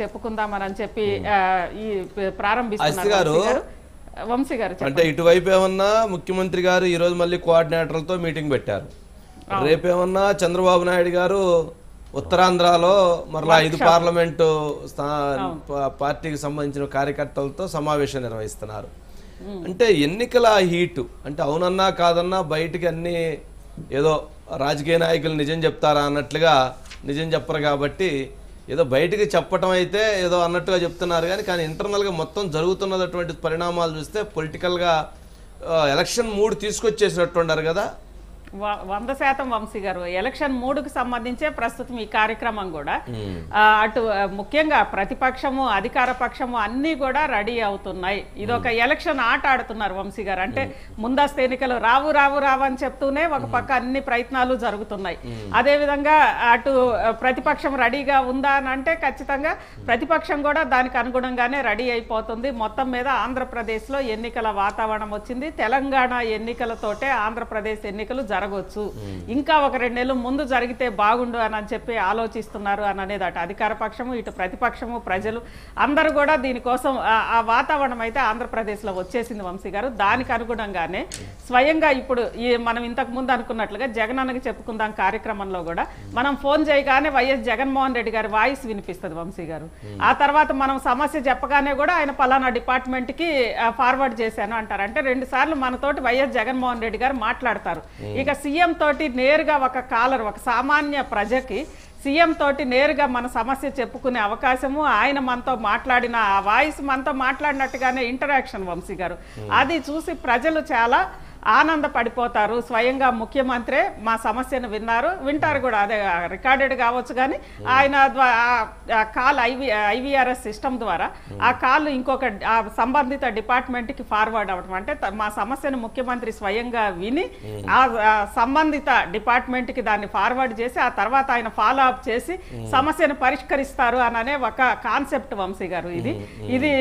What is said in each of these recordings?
చెప్పుకుందామని చెప్పి ఈ ప్రారంభిస్తున్నారు వంశీ గారు. అంటే ఇటువైపు ఏమన్నా ముఖ్యమంత్రి గారు ఈ రోజు మళ్ళీ కోఆర్డినేటర్లతో మీటింగ్ పెట్టారు, రేపేమన్నా చంద్రబాబు నాయుడు గారు ఉత్తరాంధ్రలో మరలా 5 పార్లమెంటు పార్టీకి సంబంధించిన కార్యకర్తలతో సమావేశం నిర్వహిస్తున్నారు. అంటే ఎన్నికల హీటు అంటే అవునన్నా కాదన్నా బయటికి అన్ని ఏదో రాజకీయ నాయకులు నిజం చెప్తారా అన్నట్లుగా నిజం చెప్పరు కాబట్టి ఏదో బయటికి చెప్పటం అయితే ఏదో అన్నట్టుగా చెప్తున్నారు. కానీ ఇంటర్నల్గా మొత్తం జరుగుతున్నటువంటి పరిణామాలు చూస్తే పొలిటికల్గా ఎలక్షన్ మూడ్ తీసుకొచ్చేసినట్టు ఉన్నారు కదా. 100% వంశీ గారు. ఎలక్షన్ 3కు సంబంధించే ప్రస్తుతం ఈ కార్యక్రమం కూడా అటు ముఖ్యంగా ప్రతిపక్షము అధికార పక్షము అన్ని కూడా రెడీ అవుతున్నాయి. ఇదొక ఎలక్షన్ ఆట ఆడుతున్నారు వంశీ గారు. అంటే ముందస్తు ఎన్నికలు రావు రావు రావు అని చెప్తూనే ఒక పక్క అన్ని ప్రయత్నాలు జరుగుతున్నాయి. అదేవిధంగా అటు ప్రతిపక్షం రెడీగా ఉందా అని అంటే ఖచ్చితంగా ప్రతిపక్షం కూడా దానికి అనుగుణంగానే రెడీ అయిపోతుంది. మొత్తం మీద ఆంధ్రప్రదేశ్లో ఎన్నికల వాతావరణం వచ్చింది. తెలంగాణ ఎన్నికలతోటే ఆంధ్రప్రదేశ్ ఎన్నికలు జరగవచ్చు. ఇంకా ఒక 2 నెలలు ముందు జరిగితే బాగుండు అని చెప్పి ఆలోచిస్తున్నారు అని అనేది అటు అధికార పక్షము ఇటు ప్రతిపక్షము ప్రజలు అందరూ కూడా దీనికోసం ఆ వాతావరణం అయితే ఆంధ్రప్రదేశ్లో వచ్చేసింది వంశీ గారు. దానికి అనుగుణంగానే స్వయంగా ఇప్పుడు మనం ఇంతకు ముందు అనుకున్నట్లుగా జగనన్నకి చెప్పుకుందాం కార్యక్రమంలో కూడా మనం ఫోన్ చేయగానే వైఎస్ జగన్మోహన్ రెడ్డి గారి వాయిస్ వినిపిస్తుంది వంశీ గారు. ఆ తర్వాత మనం సమస్య చెప్పగానే కూడా ఆయన పలానా డిపార్ట్మెంట్కి ఫార్వర్డ్ చేశాను అంటారు. అంటే 2 సార్లు మనతోటి వైఎస్ జగన్మోహన్ రెడ్డి గారు మాట్లాడతారు. ఇక సీఎం తోటి నేరుగా ఒక కాలర్ ఒక సామాన్య ప్రజకి సీఎం తోటి నేరుగా మన సమస్య చెప్పుకునే అవకాశము ఆయన మనతో మాట్లాడిన ఆ వాయిస్ మనతో మాట్లాడినట్టుగానే ఇంటరాక్షన్ వంశీ గారు. అది చూసి ప్రజలు చాలా ఆనందపడిపోతారు. స్వయంగా ముఖ్యమంత్రి మా సమస్యను వింటారు కూడా. అదే రికార్డెడ్ కావచ్చు కానీ ఆయన కాల్ ఐవీఆర్ఎస్ సిస్టమ్ ద్వారా ఆ కాల్ ఇంకొక సంబంధిత డిపార్ట్మెంట్కి ఫార్వర్డ్ అవ్వడం. అంటే మా సమస్యను ముఖ్యమంత్రి స్వయంగా విని ఆ సంబంధిత డిపార్ట్మెంట్కి దాన్ని ఫార్వర్డ్ చేసి ఆ తర్వాత ఆయన ఫాలో అప్ చేసి సమస్యను పరిష్కరిస్తారు అనే ఒక కాన్సెప్ట్ వంశీ గారు. ఇది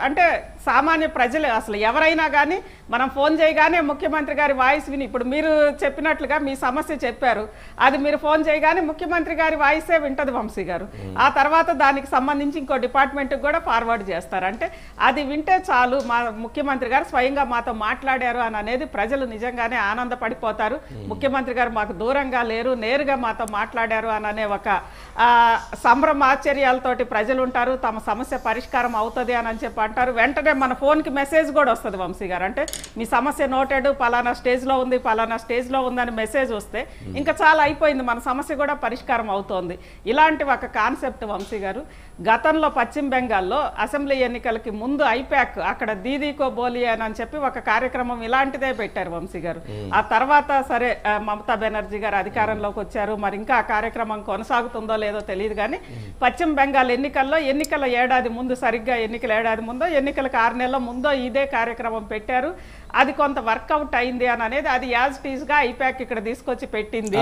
అంటే సామాన్య ప్రజలు అసలు ఎవరైనా కానీ మనం ఫోన్ చేయగానే ముఖ్యమంత్రి గారి వాయిస్ విని ఇప్పుడు మీరు చెప్పినట్లుగా మీ సమస్య చెప్పారు, అది మీరు ఫోన్ చేయగానే ముఖ్యమంత్రి గారి వాయిసే వింటది వంశీ గారు. ఆ తర్వాత దానికి సంబంధించి ఇంకో డిపార్ట్మెంట్కి కూడా ఫార్వర్డ్ చేస్తారు. అంటే అది వింటే చాలు మా ముఖ్యమంత్రి గారు స్వయంగా మాతో మాట్లాడారు అని అనేది ప్రజలు నిజంగానే ఆనందపడిపోతారు. ముఖ్యమంత్రి గారు మాకు దూరంగా లేరు, నేరుగా మాతో మాట్లాడారు అనే ఒక సంభ్రమాశ్చర్యాలతోటి ప్రజలు ఉంటారు. తమ సమస్య పరిష్కారం అవుతుంది అని చెప్పి అంటారు. వెంటనే మన ఫోన్కి మెసేజ్ కూడా వస్తుంది వంశీ గారు. అంటే మీ సమస్య నోటెడ్ పలానా స్టేజ్లో ఉంది పలానా స్టేజ్లో ఉందని మెసేజ్ వస్తే ఇంకా చాలా అయిపోయింది, మన సమస్య కూడా పరిష్కారం అవుతోంది. ఇలాంటి ఒక కాన్సెప్ట్ వంశీ గారు గతంలో పశ్చిమ బెంగాల్లో అసెంబ్లీ ఎన్నికలకి ముందు ఐపాక్ అక్కడ దీదీకో బోలి అని చెప్పి ఒక కార్యక్రమం ఇలాంటిదే పెట్టారు వంశీ గారు. ఆ తర్వాత సరే మమతా బెనర్జీ గారు అధికారంలోకి వచ్చారు. మరి ఇంకా ఆ కార్యక్రమం కొనసాగుతుందో లేదో తెలియదు కానీ పశ్చిమ బెంగాల్ ఎన్నికల ఏడాది ముందు సరిగ్గా ఎన్నికల ఏడాది ముందో ఎన్నికలకు 6 నెలల ముందో ఇదే కార్యక్రమం పెట్టారు. అది కొంత వర్కౌట్ అయింది అనేది అది యాజ్ టీజ్ గా ఐపాక్ ఇక్కడ తీసుకొచ్చి పెట్టింది.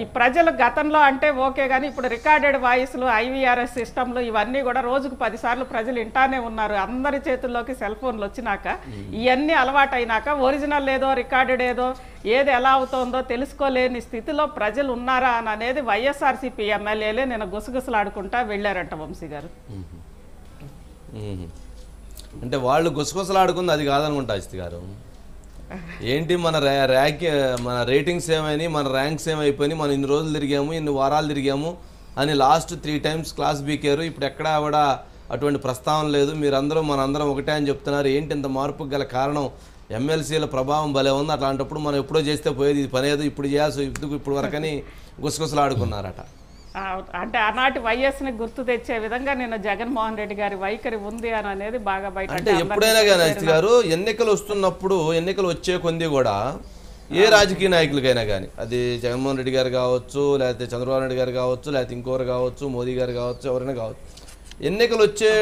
ఈ ప్రజలు గతంలో అంటే ఓకే కానీ ఇప్పుడు రికార్డెడ్ వాయిస్లు ఐవీఆర్ఎస్ సిస్టమ్లు ఇవన్నీ కూడా రోజుకు 10 సార్లు ప్రజలు వింటానే ఉన్నారు. అందరి చేతుల్లోకి సెల్ ఫోన్లు వచ్చినాక ఇవన్నీ అలవాటు అయినాక ఒరిజినల్ ఏదో రికార్డెడ్ ఏదో ఏది ఎలా అవుతుందో తెలుసుకోలేని స్థితిలో ప్రజలు ఉన్నారా అనేది వైఎస్ఆర్సీపీ ఎమ్మెల్యేలే నేను గుసగుసలాడుకుంటా వెళ్ళారంట వంశీ గారు. అంటే వాళ్ళు గుసగుసలాడుకుంది అది కాదనుకుంటా ఇస్తి గారు. ఏంటి మన రేటింగ్స్ ఏమైనాయి, మన ర్యాంక్స్ ఏమైపోయినాయి, మనం ఇన్ని రోజులు తిరిగాము ఇన్ని వారాలు తిరిగాము అని లాస్ట్ 3 టైమ్స్ క్లాస్ బీకారు. ఇప్పుడు ఎక్కడా కూడా అటువంటి ప్రస్తావన లేదు. మీరందరూ మనందరం ఒకటే అని చెప్తున్నారు. ఏంటి ఇంత మార్పుకు గల కారణం? ఎమ్మెల్సీల ప్రభావం భలే ఉంది. అట్లాంటప్పుడు మనం ఎప్పుడో చేస్తే పోయేది, ఇది పనేదో ఇప్పుడు చేయాల్సి ఇప్పుడు వరకని గుసగుసలాడుకున్నారట. అంటే ఆనాటి వైఎస్ని గుర్తు తెచ్చే విధంగా నిన్న జగన్మోహన్ రెడ్డి గారి వైఖరి ఉంది అనేది బాగా బయట. అంటే ఎప్పుడైనా కానీ అస్తి గారు ఎన్నికలు వస్తున్నప్పుడు ఎన్నికలు వచ్చే కొంది కూడా ఏ రాజకీయ నాయకులకైనా కానీ అది జగన్మోహన్ రెడ్డి గారు కావచ్చు, లేకపోతే చంద్రబాబు నాయుడు గారు కావచ్చు, లేకపోతే ఇంకొకరు కావచ్చు, మోదీ గారు కావచ్చు, ఎవరైనా కావచ్చు, ఎన్నికలు వచ్చే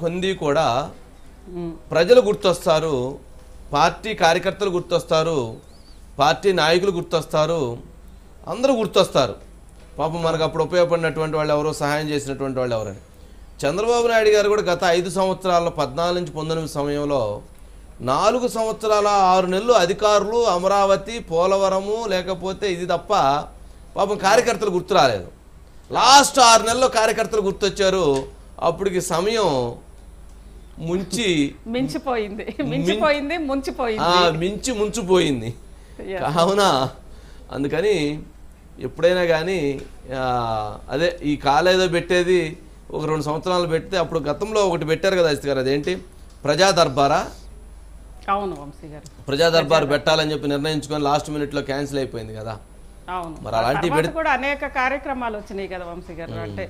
కొంది కూడా ప్రజలు గుర్తొస్తారు, పార్టీ కార్యకర్తలు గుర్తొస్తారు, పార్టీ నాయకులు గుర్తొస్తారు, అందరూ గుర్తొస్తారు. పాపం మనకు అప్పుడు ఉపయోగపడినటువంటి వాళ్ళు ఎవరో, సహాయం చేసినటువంటి వాళ్ళు ఎవరని. చంద్రబాబు నాయుడు గారు కూడా గత 5 సంవత్సరాల్లో 14 నుంచి 19 సమయంలో 4 సంవత్సరాల 6 నెలలు అధికారులు అమరావతి, పోలవరము లేకపోతే ఇది తప్ప పాపం కార్యకర్తలు గుర్తు రాలేదు. లాస్ట్ 6 నెలల్లో కార్యకర్తలు గుర్తొచ్చారు. అప్పటికి సమయం మించిపోయింది ముంచిపోయింది. కావున అందుకని ఎప్పుడైనా కానీ అదే ఈ కాలు ఏదో పెట్టేది ఒక 2 సంవత్సరాలు పెడితే, అప్పుడు గతంలో ఒకటి పెట్టారు కదా అజిత్ గారు, అదేంటి ప్రజా దర్బారా? అవును వంశీ గారు, ప్రజా దర్బార్ పెట్టాలని చెప్పి నిర్ణయించుకొని లాస్ట్ మినిట్లో క్యాన్సిల్ అయిపోయింది కదా. అవును, మరి అలాంటి కూడా అనేక కార్యక్రమాలు వచ్చినాయి కదా వంశీ గారు. అంటే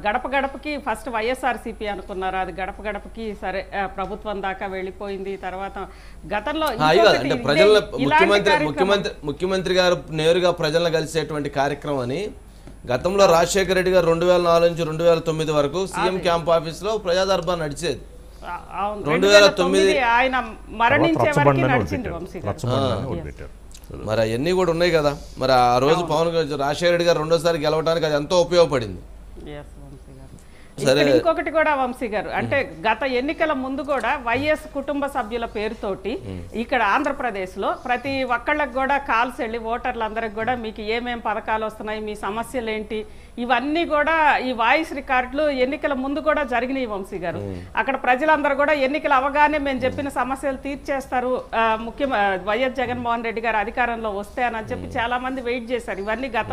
గడప గడపకి ఫస్ట్ వైఎస్ఆర్సీపీ అనుకున్నారు, అది గడప గడపకి సరే ప్రభుత్వం దాకా వెళ్ళిపోయింది. తర్వాత గతంలో అంటే ప్రజల ముఖ్యమంత్రి గారు నేరుగా ప్రజలను కలిసేటువంటి కార్యక్రమం అని గతంలో రాజశేఖర రెడ్డి గారు 2004 నుంచి 2009 వరకు సీఎం క్యాంప్ ఆఫీస్ లో ప్రజా దర్బార్ నడిచేది. 2009 ఆయన మరణించే వరకు నడిచింది వంశీ గారు. మరి అవన్నీ కూడా ఉన్నాయి కదా. మరి ఆ రోజు రాజశేఖర రెడ్డి గారు రెండోసారి గెలవడానికి అది ఎంతో ఉపయోగపడింది. ఇంకొకటి కూడా వంశీ గారు, అంటే గత ఎన్నికల ముందు కూడా వైఎస్ కుటుంబ సభ్యుల పేరుతోటి ఇక్కడ ఆంధ్రప్రదేశ్ లో ప్రతి ఒక్కళ్ళకి కూడా కాల్స్ వెళ్ళి ఓటర్లందరికి కూడా మీకు ఏమేం పథకాలు వస్తున్నాయి, మీ సమస్యలు ఏంటి, ఇవన్నీ కూడా ఈ వాయిస్ రికార్డులు ఎన్నికల ముందు కూడా జరిగినాయి వంశీ గారు. అక్కడ ప్రజలందరూ కూడా ఎన్నికలు అవగానే మేము చెప్పిన సమస్యలు తీర్చేస్తారు వైఎస్ జగన్మోహన్ రెడ్డి గారు అధికారంలో వస్తే అని చెప్పి చాలా మంది వెయిట్ చేశారు. ఇవన్నీ గత